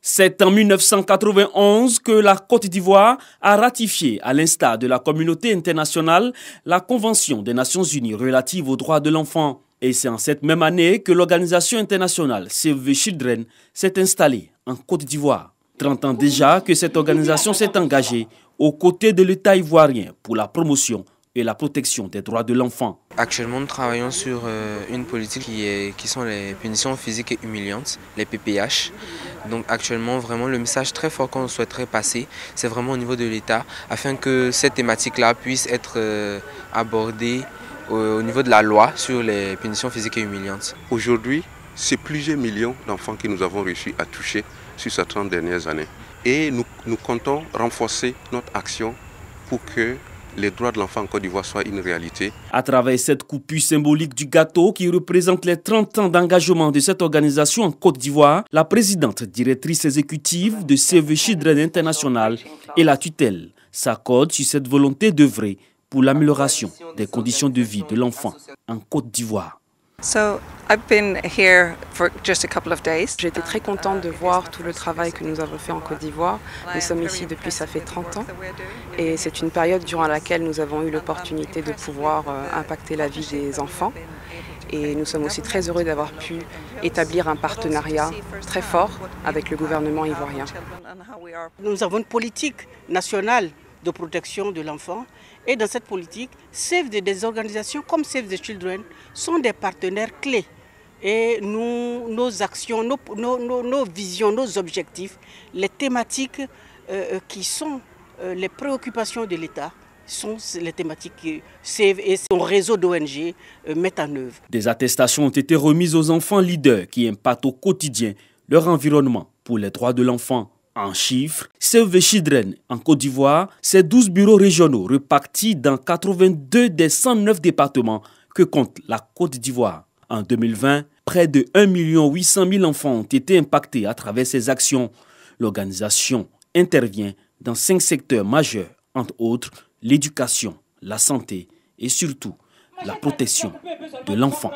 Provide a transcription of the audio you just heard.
C'est en 1991 que la Côte d'Ivoire a ratifié, à l'instar de la communauté internationale, la Convention des Nations Unies relative aux droits de l'enfant. Et c'est en cette même année que l'organisation internationale Save the Children s'est installée en Côte d'Ivoire. 30 ans déjà que cette organisation s'est engagée aux côtés de l'État ivoirien pour la promotion et la protection des droits de l'enfant. Actuellement, nous travaillons sur une politique qui sont les punitions physiques et humiliantes, les PPH. Donc actuellement, vraiment, le message très fort qu'on souhaiterait passer, c'est vraiment au niveau de l'État, afin que cette thématique-là puisse être abordée au niveau de la loi sur les punitions physiques et humiliantes. Aujourd'hui, c'est plusieurs millions d'enfants que nous avons réussi à toucher sur ces 30 dernières années. Et nous comptons renforcer notre action pour que les droits de l'enfant en Côte d'Ivoire soient une réalité. À travers cette coupure symbolique du gâteau qui représente les 30 ans d'engagement de cette organisation en Côte d'Ivoire, la présidente directrice exécutive de Save the Children International et la tutelle s'accordent sur cette volonté d'œuvrer pour l'amélioration des conditions de vie de l'enfant en Côte d'Ivoire. J'étais très contente de voir tout le travail que nous avons fait en Côte d'Ivoire. Nous sommes ici depuis ça fait 30 ans et c'est une période durant laquelle nous avons eu l'opportunité de pouvoir impacter la vie des enfants. Et nous sommes aussi très heureux d'avoir pu établir un partenariat très fort avec le gouvernement ivoirien. Nous avons une politique nationale de protection de l'enfant. Et dans cette politique, des organisations comme Save the Children sont des partenaires clés. Et nos actions, nos visions, nos objectifs, les thématiques qui sont les préoccupations de l'État sont les thématiques que Save et son réseau d'ONG mettent en œuvre. Des attestations ont été remises aux enfants leaders qui impactent au quotidien leur environnement pour les droits de l'enfant. En chiffres, Save the Children en Côte d'Ivoire, c'est 12 bureaux régionaux repartis dans 82 des 109 départements que compte la Côte d'Ivoire. En 2020, près de 1 800 000 enfants ont été impactés à travers ces actions. L'organisation intervient dans 5 secteurs majeurs, entre autres l'éducation, la santé et surtout la protection de l'enfant.